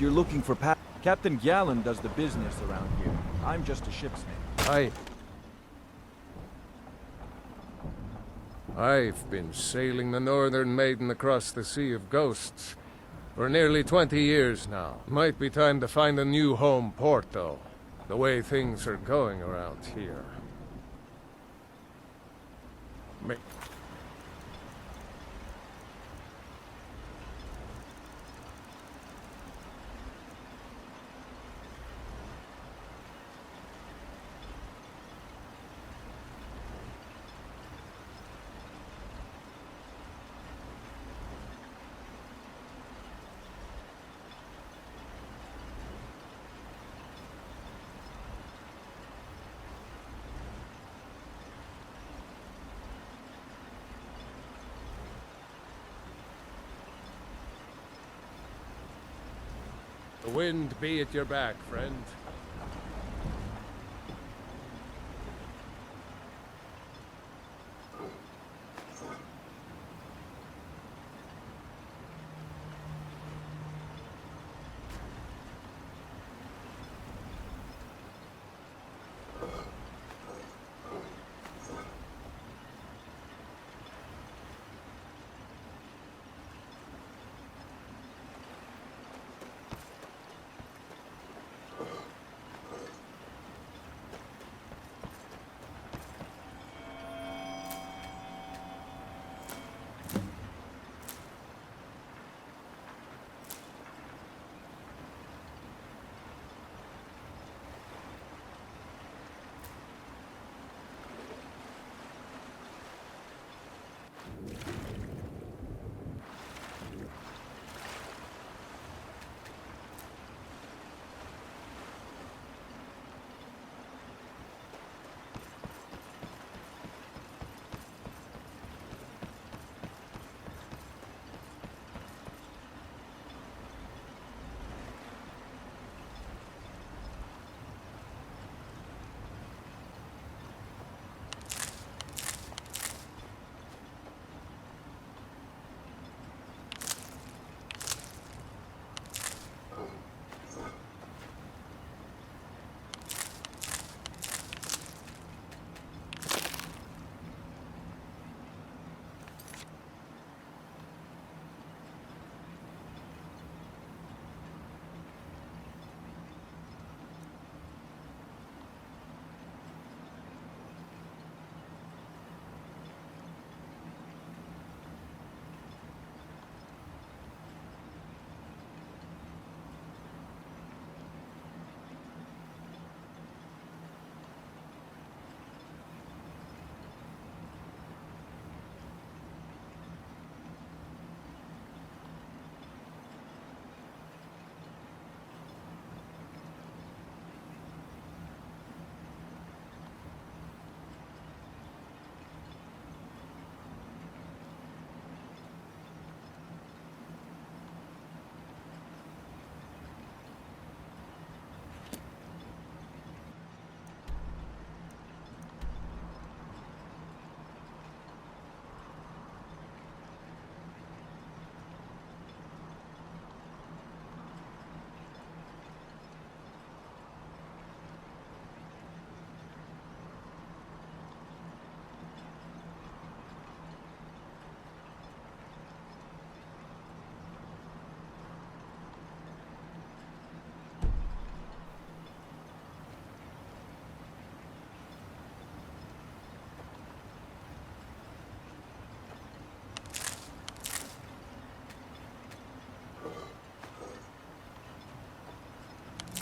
If you're looking for Captain Gallen does the business around here. I'm just a ship's mate. I've been sailing the Northern Maiden across the Sea of Ghosts for nearly 20 years now. Might be time to find a new home port, though. The way things are going around here. The wind be at your back, friend.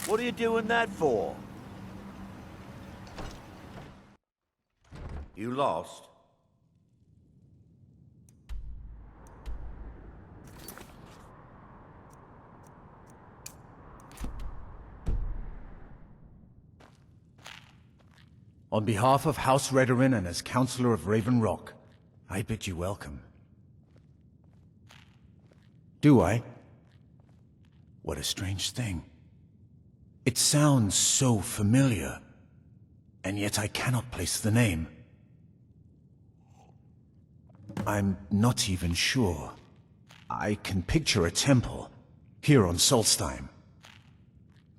What are you doing that for? You lost? On behalf of House Redorin and as Counselor of Raven Rock, I bid you welcome. Do I? What a strange thing. It sounds so familiar, and yet I cannot place the name. I'm not even sure. I can picture a temple, here on Solstheim,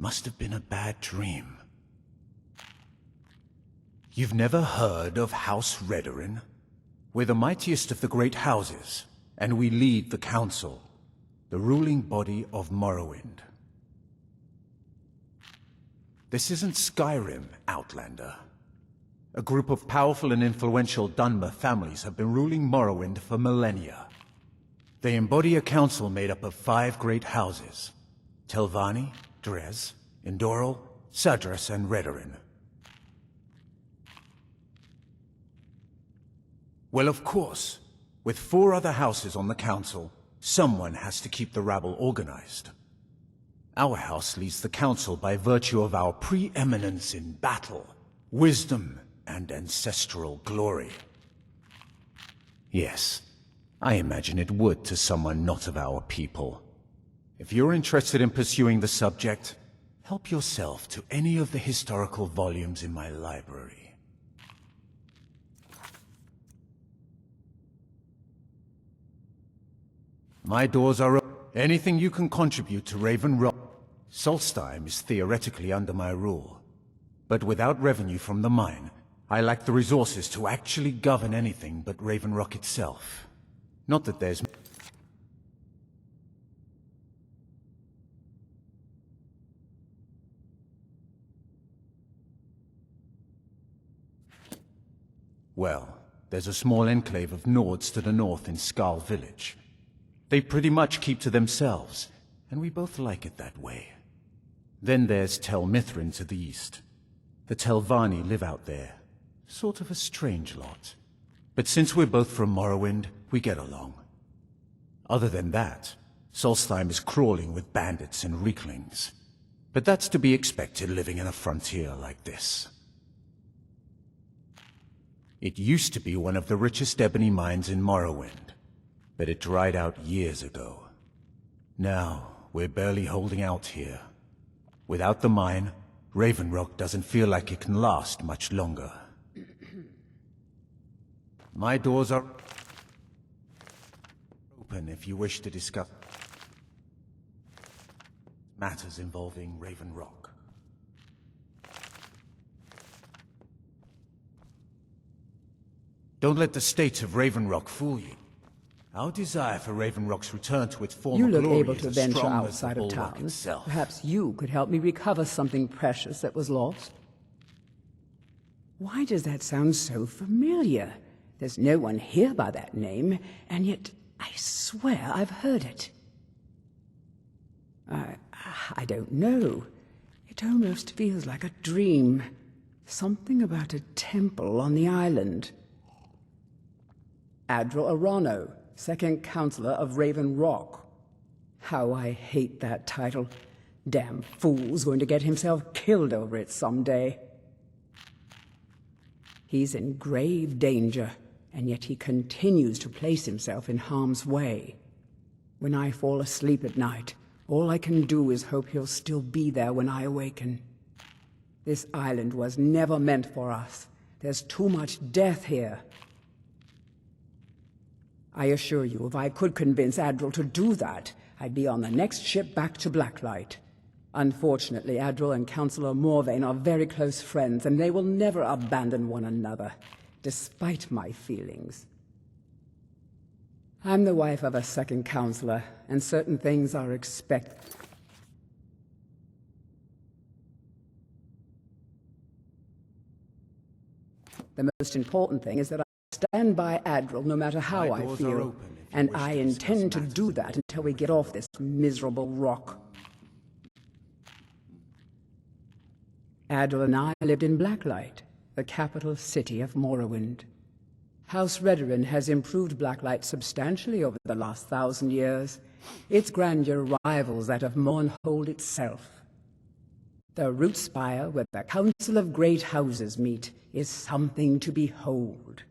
must have been a bad dream. You've never heard of House Redorin? We're the mightiest of the great houses, and we lead the Council, the ruling body of Morrowind. This isn't Skyrim, Outlander. A group of powerful and influential Dunmer families have been ruling Morrowind for millennia. They embody a council made up of 5 great houses: Telvanni, Dres, Indoril, Sadras, and Redorin. Well, of course, with 4 other houses on the council, someone has to keep the rabble organized. Our house leads the council by virtue of our preeminence in battle, wisdom, and ancestral glory. Yes, I imagine it would to someone not of our people. If you're interested in pursuing the subject, help yourself to any of the historical volumes in my library. My doors are open. Anything you can contribute to Raven Rock. Solstheim is theoretically under my rule. But without revenue from the mine, I lack the resources to actually govern anything but Raven Rock itself. Not that there's... Well, there's a small enclave of Nords to the north in Skarl village. They pretty much keep to themselves, and we both like it that way. Then there's Tel Mithrin to the east. The Telvanni live out there. Sort of a strange lot. But since we're both from Morrowind, we get along. Other than that, Solstheim is crawling with bandits and reeklings. But that's to be expected living in a frontier like this. It used to be one of the richest ebony mines in Morrowind, but it dried out years ago. Now, we're barely holding out here. Without the mine, Raven Rock doesn't feel like it can last much longer. My doors are open if you wish to discuss matters involving Raven Rock. Don't let the state of Raven Rock fool you. Our desire for Raven Rock's return to its former You look glory able is to as venture strong as the outside of bulwark town. itself. Perhaps you could help me recover something precious that was lost. Why does that sound so familiar? There's no one here by that name, and yet I swear I've heard it. I don't know. It almost feels like a dream. Something about a temple on the island. Adral Arano, second counselor of Raven Rock. How I hate that title. Damn fool's going to get himself killed over it someday. He's in grave danger, and yet he continues to place himself in harm's way. When I fall asleep at night, all I can do is hope he'll still be there when I awaken. This island was never meant for us. There's too much death here. I assure you, if I could convince Adral to do that, I'd be on the next ship back to Blacklight. Unfortunately, Adral and Councillor Morvain are very close friends, and they will never abandon one another, despite my feelings. I'm the wife of a second counselor, and certain things are expected. The most important thing is that I stand by Adral no matter how I feel, and I intend to do that until we get off this miserable rock. Adral and I lived in Blacklight, the capital city of Morrowind. House Redorin has improved Blacklight substantially over the last 1,000 years. Its grandeur rivals that of Mournhold itself. The root spire where the Council of Great Houses meet is something to behold.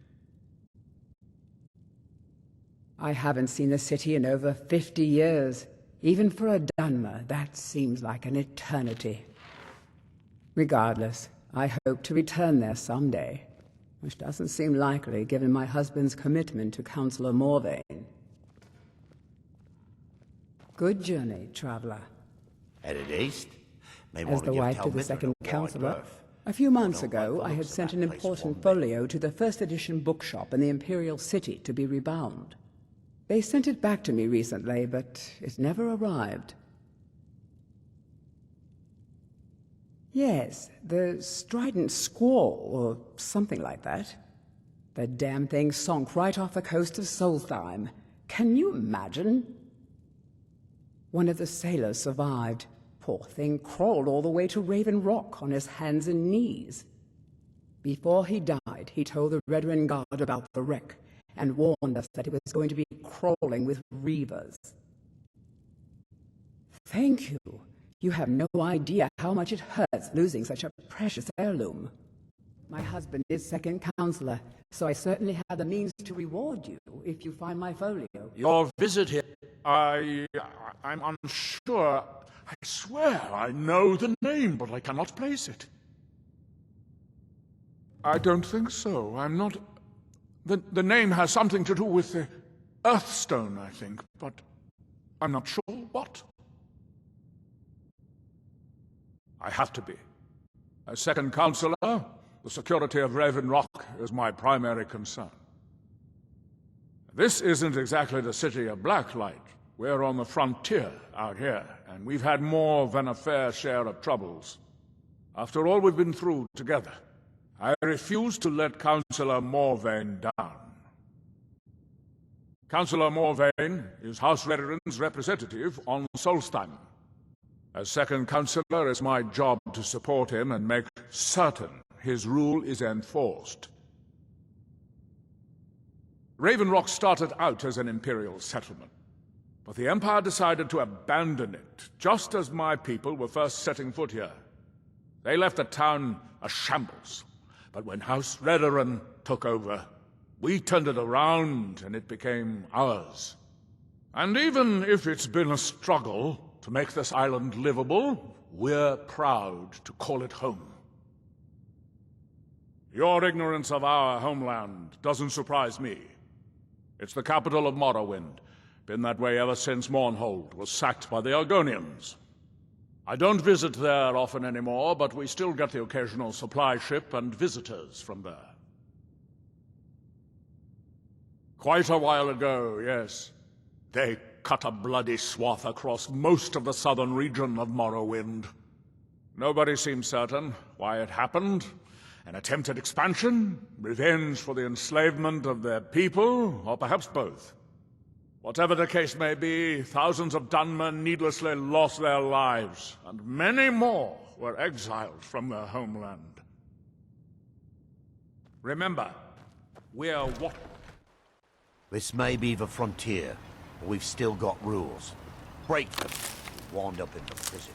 I haven't seen the city in over 50 years. Even for a Dunmer, that seems like an eternity. Regardless, I hope to return there someday, which doesn't seem likely given my husband's commitment to Councillor Morvain. Good journey, traveler. Headed east? As the wife to the second counselor, a few months ago I had sent an important folio to the first edition bookshop in the Imperial City to be rebound. They sent it back to me recently, but it never arrived. Yes, the strident squall, or something like that. The damn thing sunk right off the coast of Solstheim. Can you imagine? One of the sailors survived. Poor thing crawled all the way to Raven Rock on his hands and knees. Before he died, he told the Redoran Guard about the wreck and warned us that it was going to be crawling with reavers. Thank you. You have no idea how much it hurts losing such a precious heirloom. My husband is second counselor, so I certainly have the means to reward you if you find my folio. Your visit here... I'm unsure. I swear I know the name, but I cannot place it. I don't think so. I'm not... The name has something to do with the Earthstone, I think, but I'm not sure what. I have to be. As second counselor, the security of Raven Rock is my primary concern. This isn't exactly the city of Blacklight. We're on the frontier out here, and we've had more than a fair share of troubles. After all we've been through together, I refuse to let Councillor Morvain down. Councillor Morvain is House Redoran's representative on Solstheim. As second councillor, it's my job to support him and make certain his rule is enforced. Raven Rock started out as an imperial settlement, but the Empire decided to abandon it just as my people were first setting foot here. They left the town a shambles, but when House Redoran took over, we turned it around and it became ours. And even if it's been a struggle to make this island livable, we're proud to call it home. Your ignorance of our homeland doesn't surprise me. It's the capital of Morrowind. Been that way ever since Mournhold was sacked by the Argonians. I don't visit there often anymore, but we still get the occasional supply ship and visitors from there. Quite a while ago, yes, they cut a bloody swath across most of the southern region of Morrowind. Nobody seems certain why it happened. An attempted expansion, revenge for the enslavement of their people, or perhaps both. Whatever the case may be, thousands of Dunmen needlessly lost their lives, and many more were exiled from their homeland. Remember, we are what... This may be the frontier, but we've still got rules. Break them, we wind up in the prisons.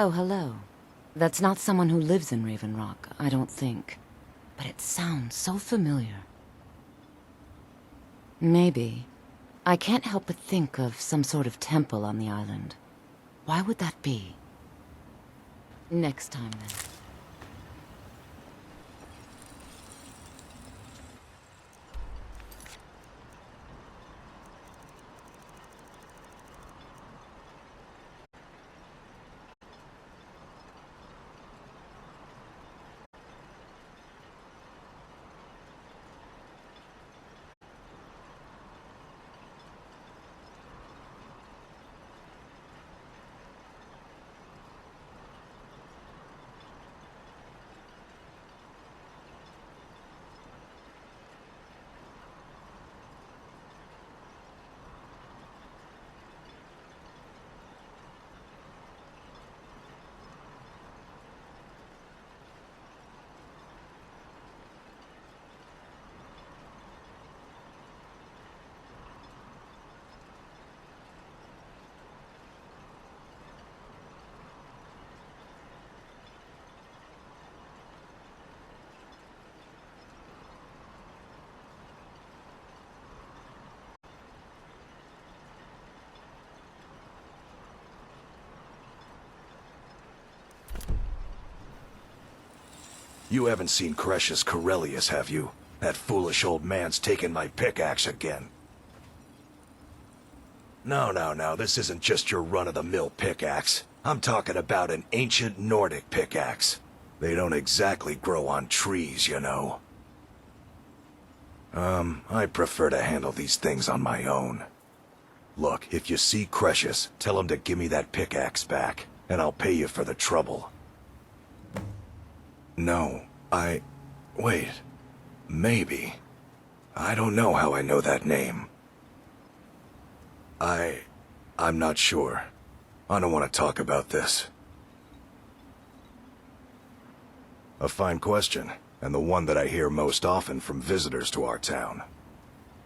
Oh, hello. That's not someone who lives in Raven Rock, I don't think. But it sounds so familiar. Maybe. I can't help but think of some sort of temple on the island. Why would that be? Next time, then. You haven't seen Crescius Corellius, have you? That foolish old man's taken my pickaxe again. No, this isn't just your run-of-the-mill pickaxe. I'm talking about an ancient Nordic pickaxe. They don't exactly grow on trees, you know. I prefer to handle these things on my own. Look, if you see Crescius, tell him to give me that pickaxe back, and I'll pay you for the trouble. No, wait. Maybe. I don't know how I know that name. I'm not sure. I don't want to talk about this. A fine question, and the one that I hear most often from visitors to our town.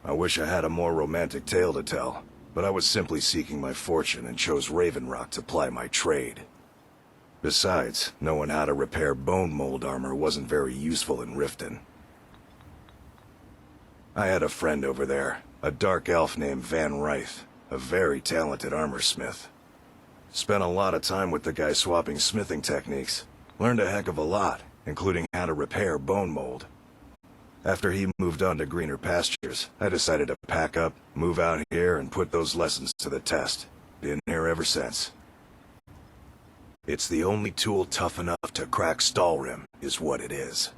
I wish I had a more romantic tale to tell, but I was simply seeking my fortune and chose Raven Rock to ply my trade. Besides, knowing how to repair bone mold armor wasn't very useful in Riften. I had a friend over there, a dark elf named Van Ryth, a very talented armorsmith. Spent a lot of time with the guy swapping smithing techniques. Learned a heck of a lot, including how to repair bone mold. After he moved on to greener pastures, I decided to pack up, move out here, and put those lessons to the test. Been here ever since. It's the only tool tough enough to crack Stalrim, is what it is.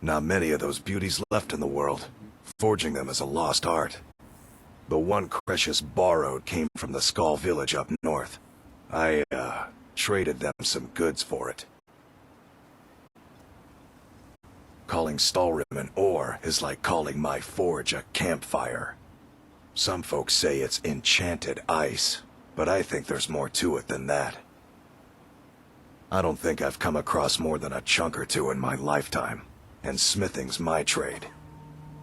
Not many of those beauties left in the world. Forging them is a lost art. The one Crescius borrowed came from the Skull village up north. I, traded them some goods for it. Calling Stalrim an ore is like calling my forge a campfire. Some folks say it's enchanted ice, but I think there's more to it than that. I don't think I've come across more than a chunk or two in my lifetime, and smithing's my trade.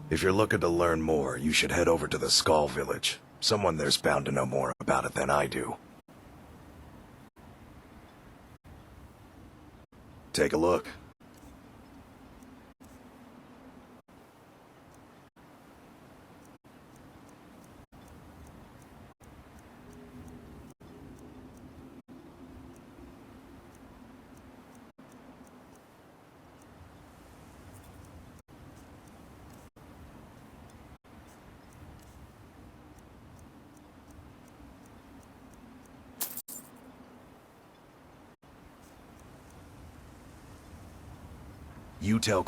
If you're looking to learn more, you should head over to the Skull village. Someone there's bound to know more about it than I do. Take a look. You tell...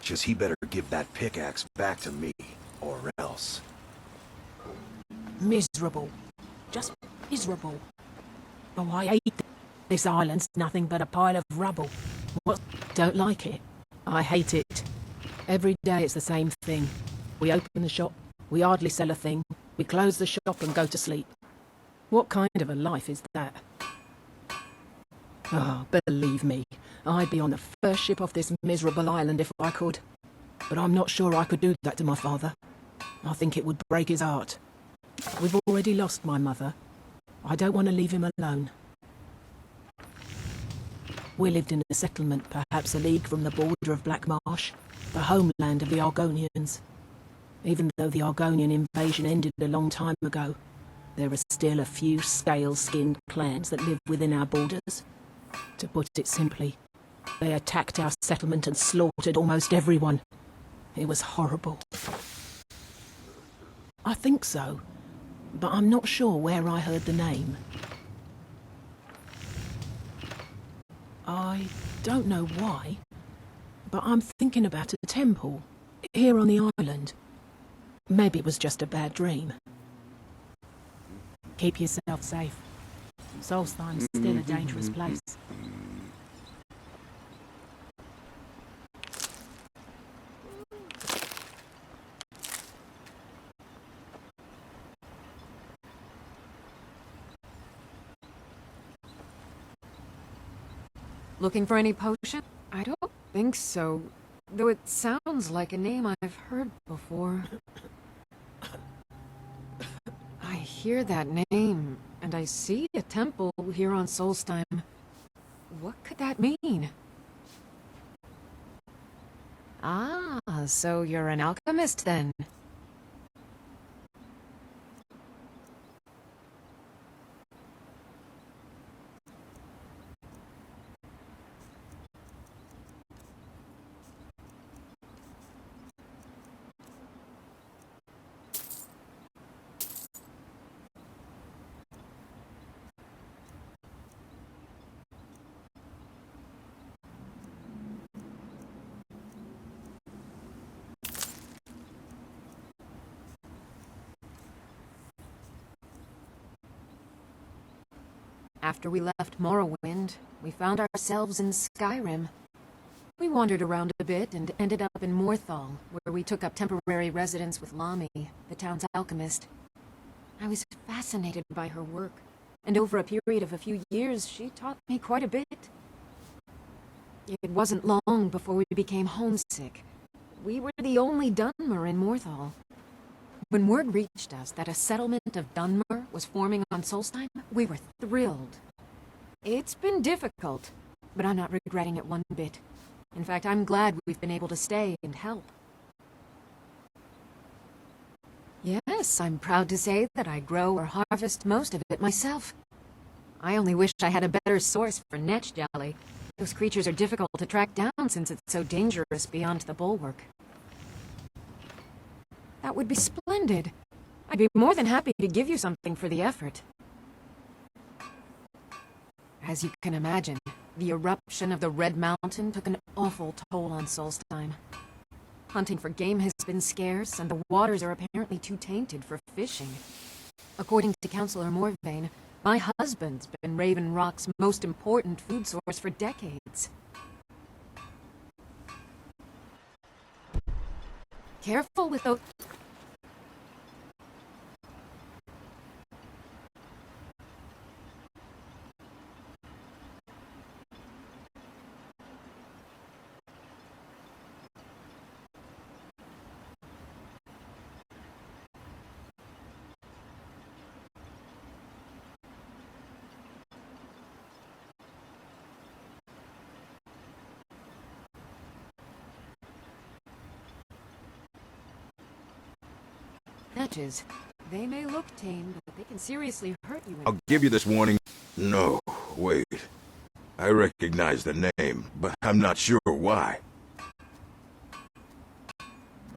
Just he better give that pickaxe back to me, or else. Miserable. Just miserable. Oh, I hate this island's nothing but a pile of rubble. What? Don't like it. I hate it. Every day it's the same thing. We open the shop, we hardly sell a thing, we close the shop and go to sleep. What kind of a life is that? Oh, believe me, I'd be on the first ship off this miserable island if I could. But I'm not sure I could do that to my father. I think it would break his heart. We've already lost my mother. I don't want to leave him alone. We lived in a settlement perhaps a league from the border of Black Marsh, the homeland of the Argonians. Even though the Argonian invasion ended a long time ago, there are still a few scale-skinned clans that live within our borders. To put it simply, they attacked our settlement and slaughtered almost everyone. It was horrible. I think so, but I'm not sure where I heard the name. I don't know why, but I'm thinking about a temple here on the island. Maybe it was just a bad dream. Keep yourself safe. Solstheim's still a dangerous place. Looking for any potion? I don't think so, though it sounds like a name I've heard before. I hear that name, and I see a temple here on Solstheim. What could that mean? Ah, so you're an alchemist then? After we left Morrowind, we found ourselves in Skyrim. We wandered around a bit and ended up in Morthal, where we took up temporary residence with Lami, the town's alchemist. I was fascinated by her work, and over a period of a few years, she taught me quite a bit. It wasn't long before we became homesick. We were the only Dunmer in Morthal. When word reached us that a settlement of Dunmer was forming on Solstheim, we were thrilled. It's been difficult, but I'm not regretting it one bit. In fact, I'm glad we've been able to stay and help. Yes, I'm proud to say that I grow or harvest most of it myself. I only wish I had a better source for netch jelly. Those creatures are difficult to track down since it's so dangerous beyond the bulwark. That would be splendid. I'd be more than happy to give you something for the effort. As you can imagine, the eruption of the Red Mountain took an awful toll on Solstheim. Hunting for game has been scarce, and the waters are apparently too tainted for fishing. According to Councillor Morvain, my husband's been Raven Rock's most important food source for decades. Careful with those... Netches. They may look tame, but they can seriously hurt you. I'll give you this warning. No, wait. I recognize the name, but I'm not sure why.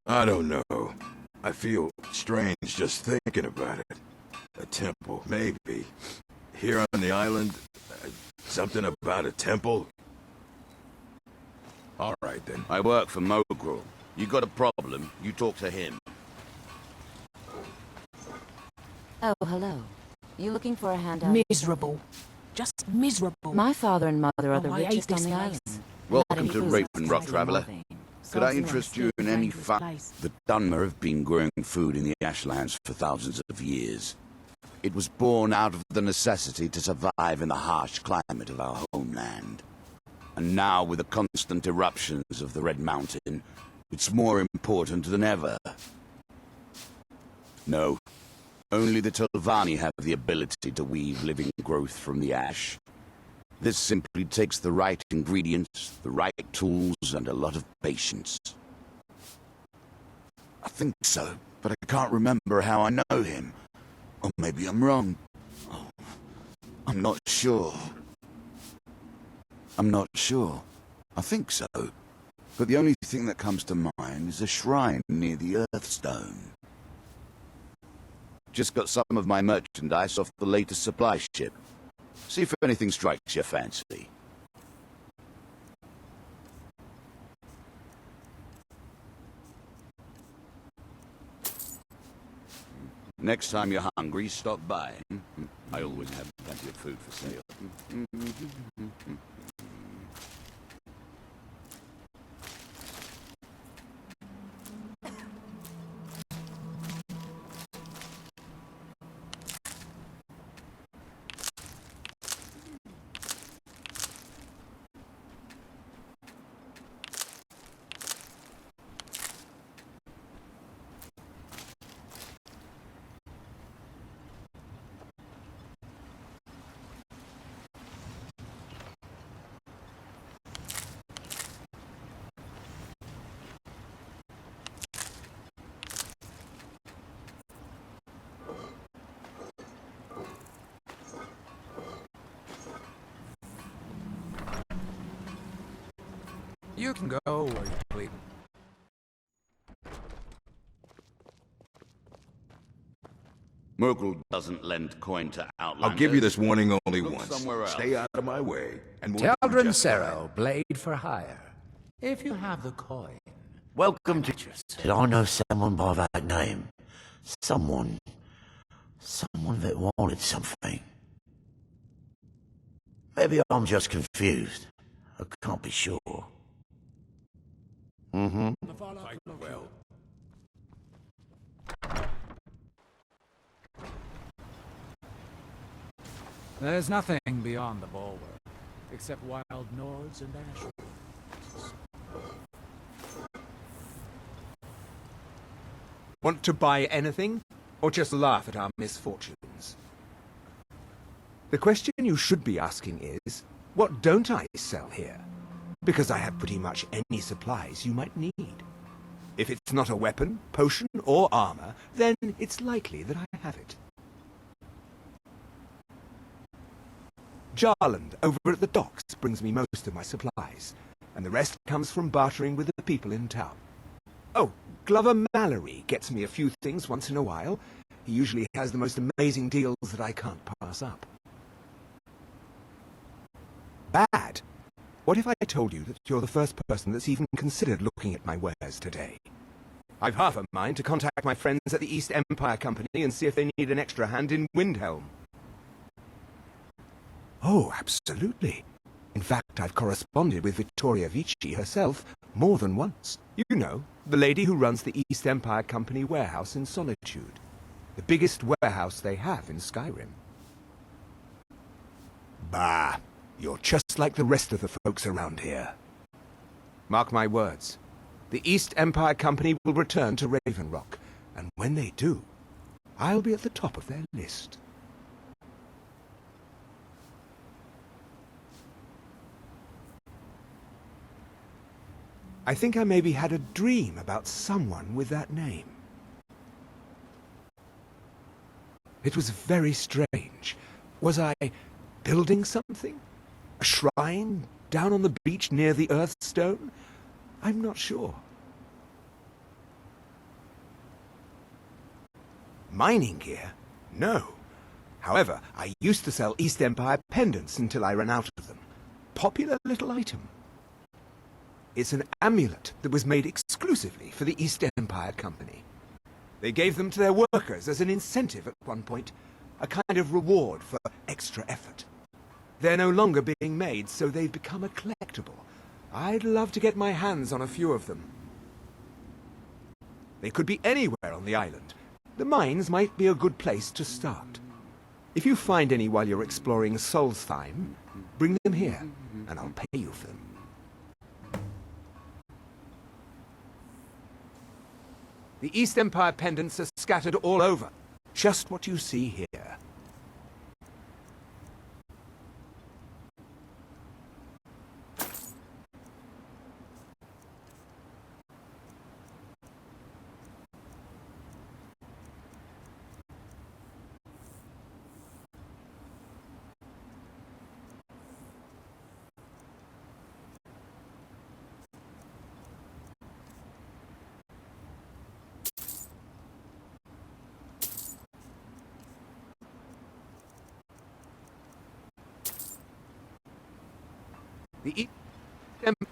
I don't know. I feel strange just thinking about it. A temple, maybe. Here on the island, something about a temple? All right, then. I work for Mogrul. You got a problem, you talk to him. Oh, hello. You looking for a handout? Miserable. Just miserable. My father and mother are the I hate richest on this the place. island. Welcome Not to inclusive Raven Rock, society traveler. Morvain. Could I Salty interest you in Dangerous any fact? place. The Dunmer have been growing food in the Ashlands for thousands of years. It was born out of the necessity to survive in the harsh climate of our homeland. And now, with the constant eruptions of the Red Mountain, it's more important than ever. No, only the Telvanni have the ability to weave living growth from the ash. This simply takes the right ingredients, the right tools, and a lot of patience. I think so, but I can't remember how I know him. Or maybe I'm wrong. Oh, I'm not sure. I think so. But the only thing that comes to mind is a shrine near the Earthstone. Just got some of my merchandise off the latest supply ship. See if anything strikes your fancy. Next time you're hungry, stop by. I always have plenty of food for sale. You can go where you please. Merkel doesn't lend coin to outlanders. I'll give you this warning only Look once. somewhere else. Stay out of my way, and we'll do Teldrin just fine. Cero, blade for hire. If you have the coin. Welcome to... Did I know someone by that name? Someone that wanted something. Maybe I'm just confused. I can't be sure. Well, There's nothing beyond the bulwark, except wild Nords and Ashwoods. Want to buy anything, or just laugh at our misfortunes? The question you should be asking is, what don't I sell here? Because I have pretty much any supplies you might need. If it's not a weapon, potion, or armor, then it's likely that I have it. Jarland, over at the docks, brings me most of my supplies, and the rest comes from bartering with the people in town. Oh, Glover Mallory gets me a few things once in a while. He usually has the most amazing deals that I can't pass up. Bad? What if I told you that you're the first person that's even considered looking at my wares today? I've half a mind to contact my friends at the East Empire Company and see if they need an extra hand in Windhelm. Oh, absolutely. In fact, I've corresponded with Vittoria Vici herself more than once. You know, the lady who runs the East Empire Company warehouse in Solitude. The biggest warehouse they have in Skyrim. Bah, you're just like the rest of the folks around here. Mark my words. The East Empire Company will return to Raven Rock, and when they do, I'll be at the top of their list. I think I maybe had a dream about someone with that name. It was very strange. Was I building something? A shrine down on the beach near the Earthstone? I'm not sure. Mining gear? No. However, I used to sell East Empire pendants until I ran out of them. Popular little item. It's an amulet that was made exclusively for the East Empire Company. They gave them to their workers as an incentive at one point, a kind of reward for extra effort. They're no longer being made, so they've become a collectible. I'd love to get my hands on a few of them. They could be anywhere on the island. The mines might be a good place to start. If you find any while you're exploring Solstheim, bring them here, and I'll pay you for them. The East Empire pendants are scattered all over. Just what you see here. The East Empire...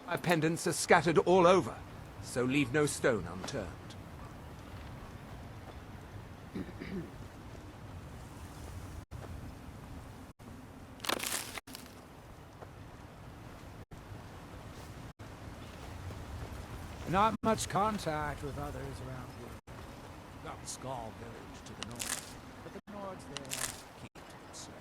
My pendants are scattered all over, so leave no stone unturned. Not much contact with others around here. Skull Village to the north, but the Nords there keep to themselves.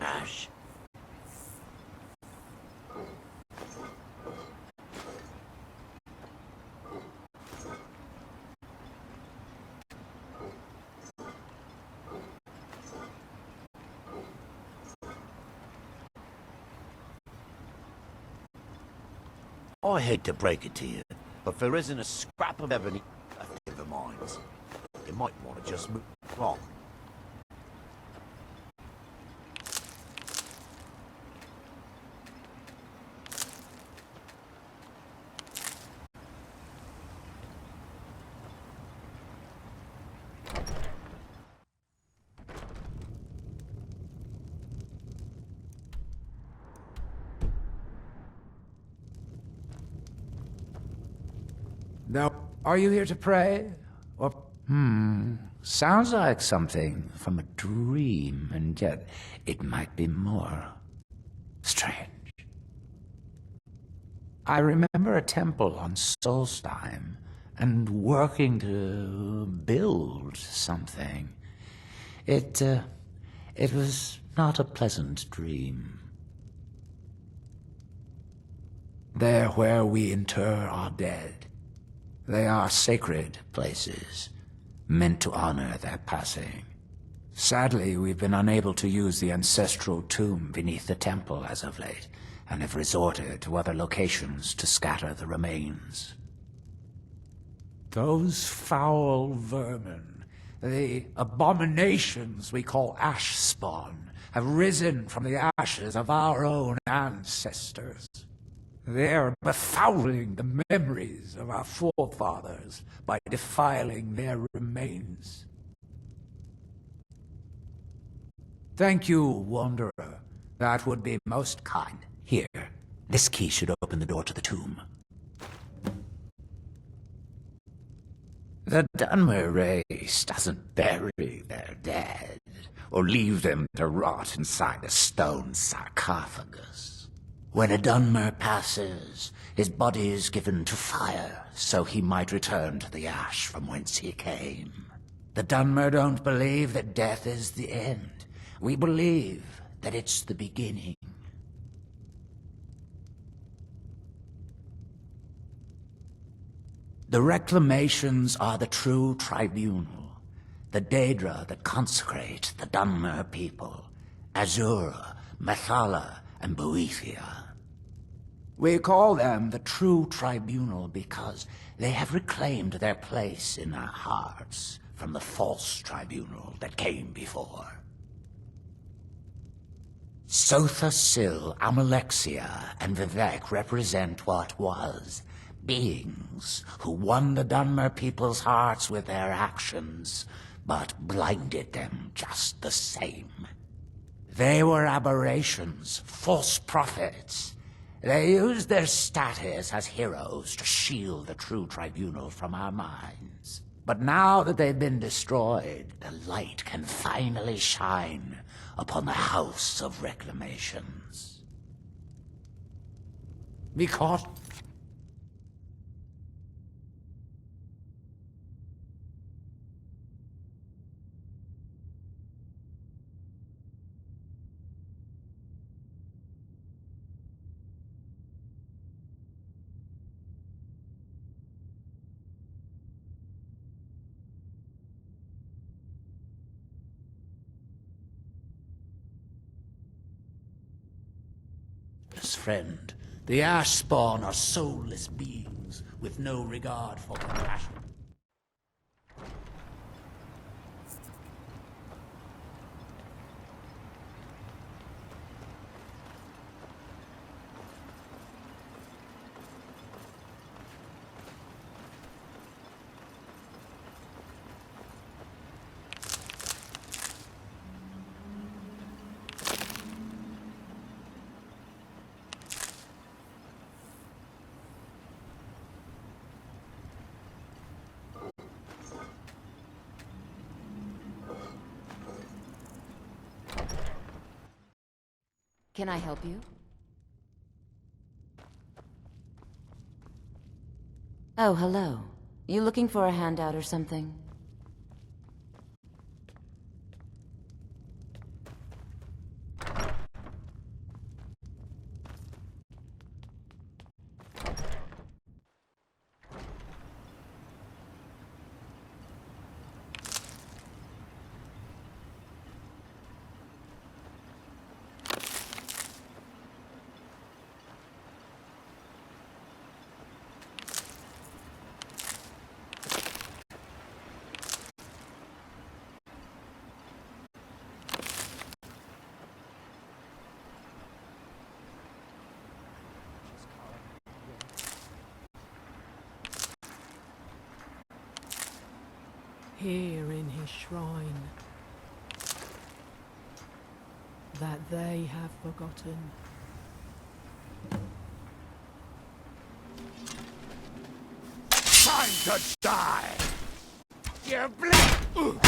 Ash. I hate to break it to you, but there isn't a scrap of ebony left in the mines. You might want to just move along. Now, are you here to pray? Or... Sounds like something from a dream, and yet it might be more strange. I remember a temple on Solstheim, and working to build something. It was not a pleasant dream. There where we inter our dead. They are sacred places, meant to honor their passing. Sadly, we've been unable to use the ancestral tomb beneath the temple as of late, and have resorted to other locations to scatter the remains. Those foul vermin, the abominations we call ash spawn, have risen from the ashes of our own ancestors. They're befouling the memories of our forefathers by defiling their remains. Thank you, Wanderer. That would be most kind. Here, this key should open the door to the tomb. The Dunmer race doesn't bury their dead, or leave them to rot inside a stone sarcophagus. When a Dunmer passes, his body is given to fire, so he might return to the ash from whence he came. The Dunmer don't believe that death is the end. We believe that it's the beginning. The reclamations are the true tribunal, the Daedra that consecrate the Dunmer people, Azura, Methala, and Boethia. We call them the true tribunal because they have reclaimed their place in our hearts from the false tribunal that came before. Sotha Sil, Amalexia, and Vivek represent what was, beings who won the Dunmer people's hearts with their actions, but blinded them just the same. They were aberrations, false prophets. They used their status as heroes to shield the true tribunal from our minds. But now that they've been destroyed, the light can finally shine upon the House of Reclamations. Me caught. Friend, the Ash Spawn are soulless beings with no regard for compassion. Can I help you? Oh, hello. You looking for a handout or something? Here in his shrine, that they have forgotten. Time to die! You bleed!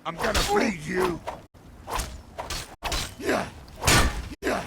I'm gonna bleed you! Yeah! Yeah!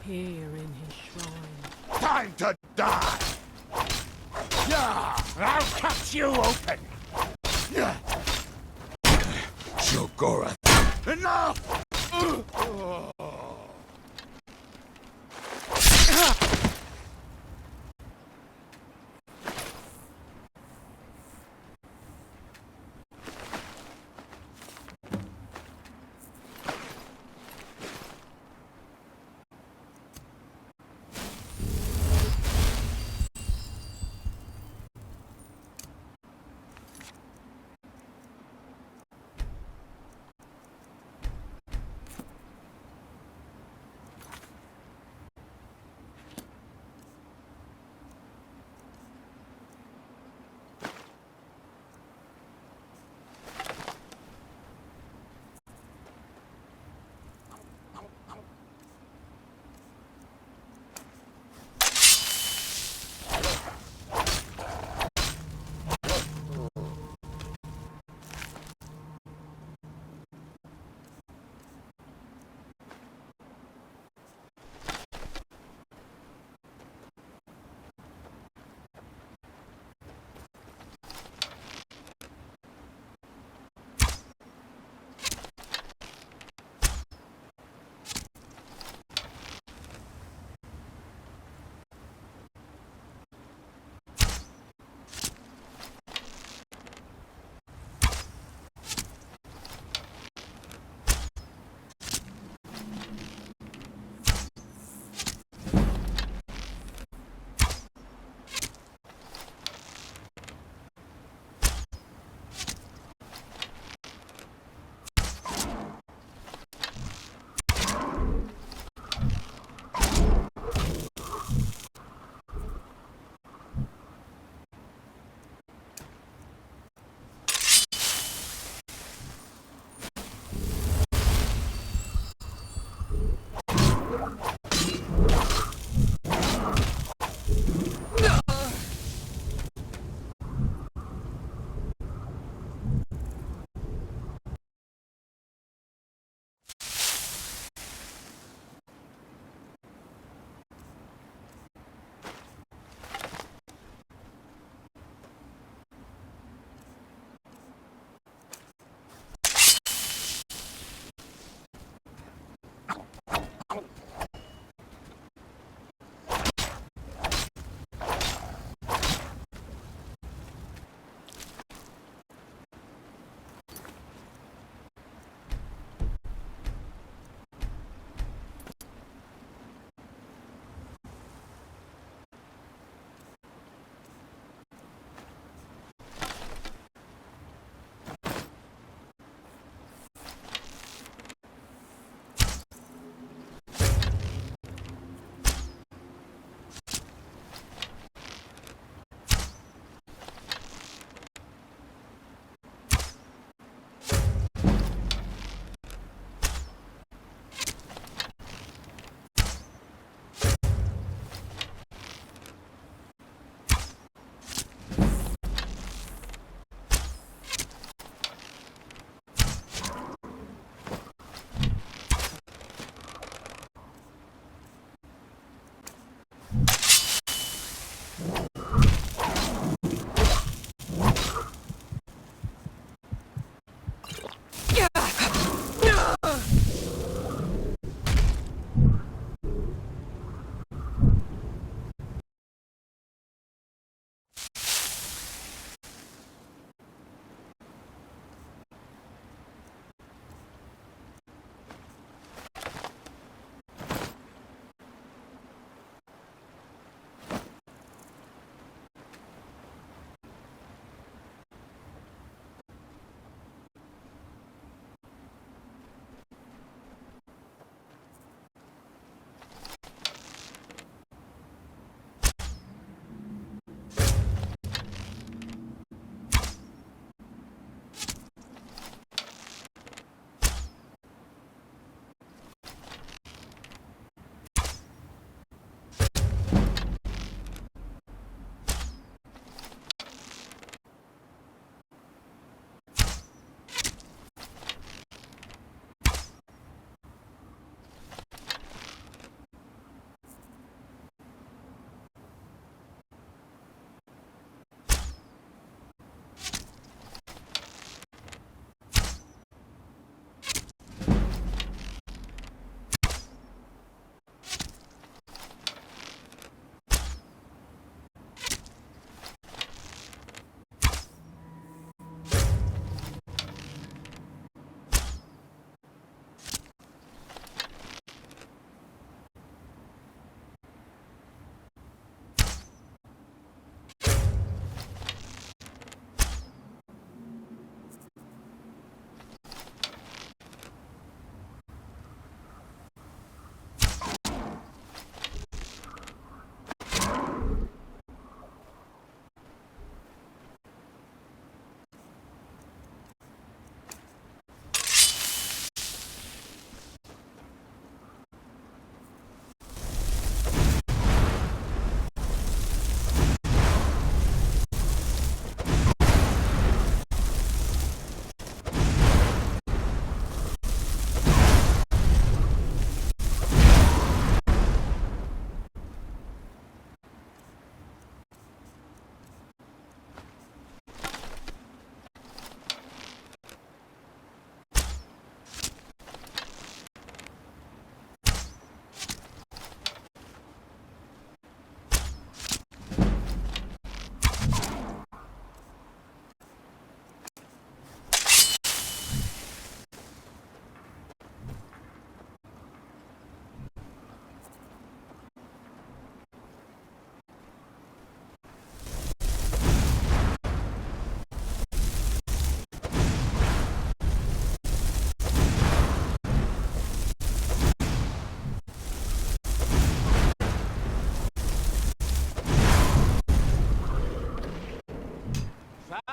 Here in his shrine. Time to die! Yeah! I'll cut you open! Yeah! Shoggorath! Enough!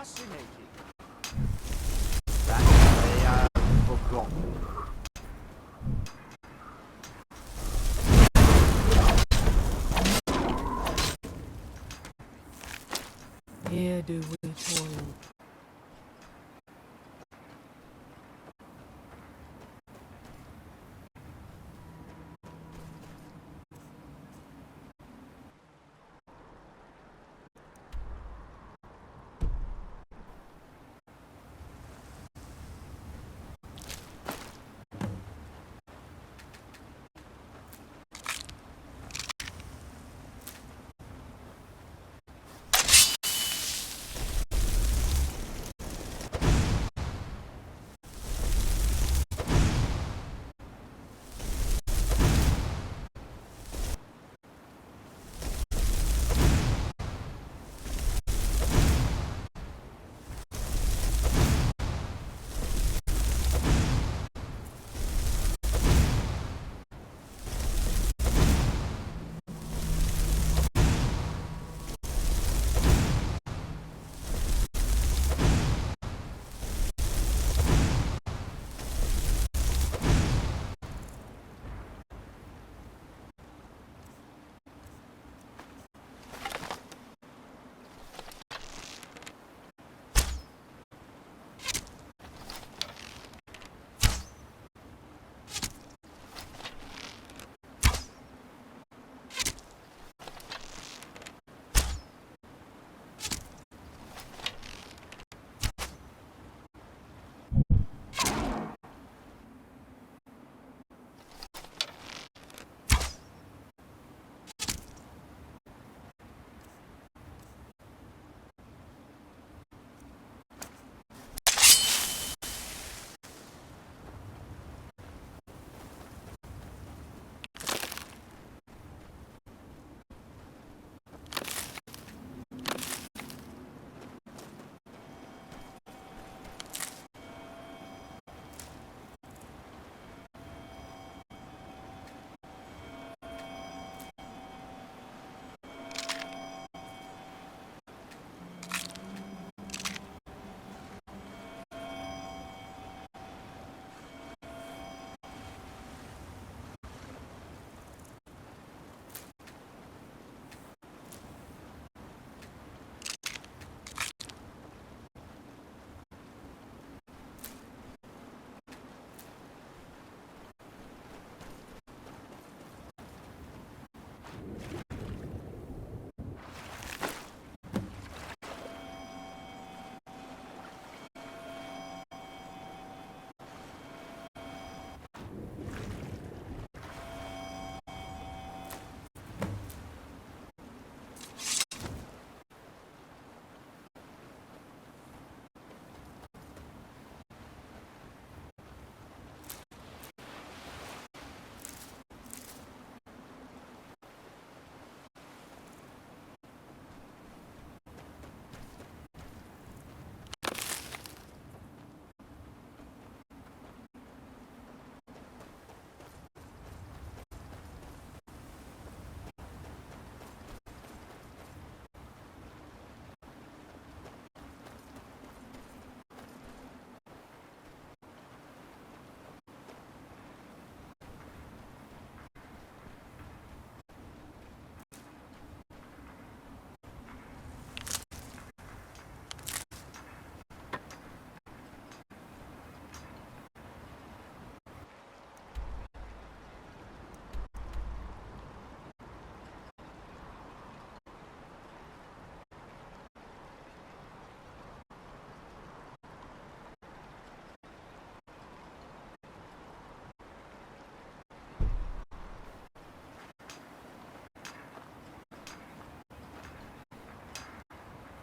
fascinating. That they have forgotten. Here do we toil.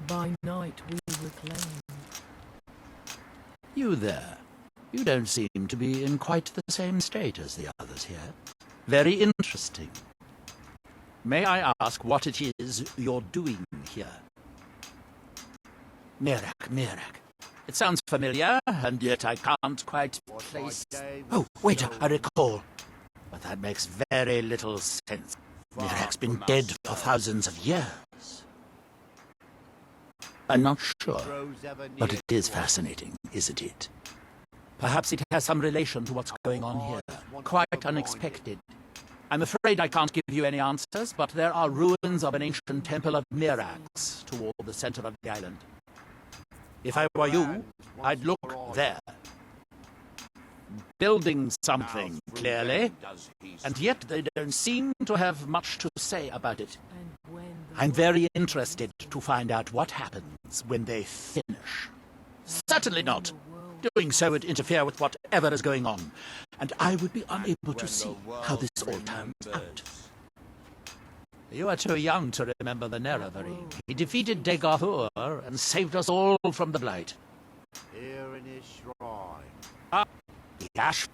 By night we reclaim. You there. You don't seem to be in quite the same state as the others here. Very interesting. May I ask what it is you're doing here? Mirak. It sounds familiar, and yet I can't quite place... Oh, wait, I recall. But that makes very little sense. Mirak's been dead for thousands of years. I'm not sure. But it is fascinating, isn't it? Perhaps it has some relation to what's going on here. Quite unexpected. I'm afraid I can't give you any answers, but there are ruins of an ancient temple of Mirax toward the center of the island. If I were you, I'd look there. Building something, clearly, and yet they don't seem to have much to say about it. I'm very interested to find out what happens when they finish. Certainly not. Doing so would interfere with whatever is going on, and I would be unable to see how this all turns out. You are too young to remember the Nerevari. He defeated Degahur and saved us all from the Blight. Here in his shrine. The ash.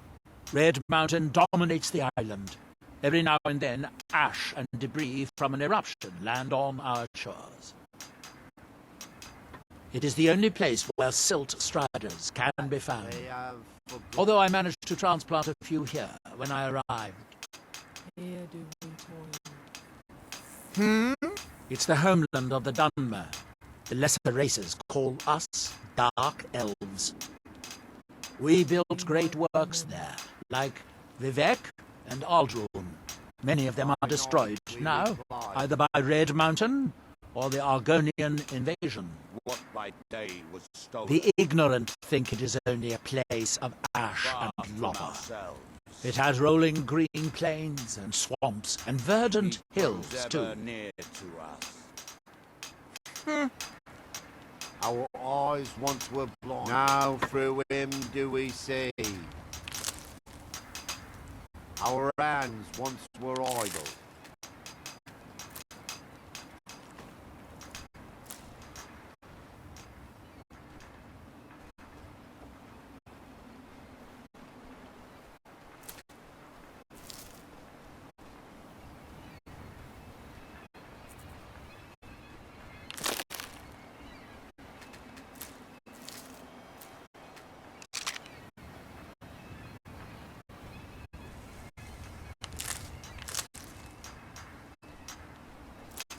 Red Mountain dominates the island. Every now and then, ash and debris from an eruption land on our shores. It is the only place where silt striders can be found. Although I managed to transplant a few here when I arrived. Here do we toil. It's the homeland of the Dunmer. The lesser races call us Dark Elves. We built great works there, like Vivek and Aldrun. Many of them are destroyed now, either by Red Mountain or the Argonian invasion. What by day was stolen. The ignorant think it is only a place of ash and lava. It has rolling green plains and swamps and verdant hills too. Near to us. Our eyes once were blind. Now through him do we see. Our hands once were idle.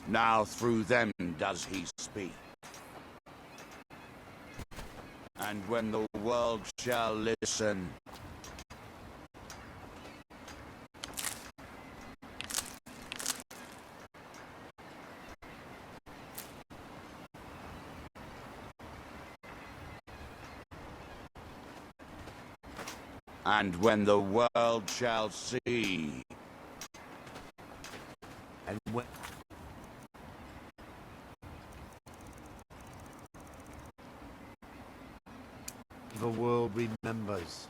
Now through them does he speak. And when the world shall listen, and when the world shall see, and when the world remembers.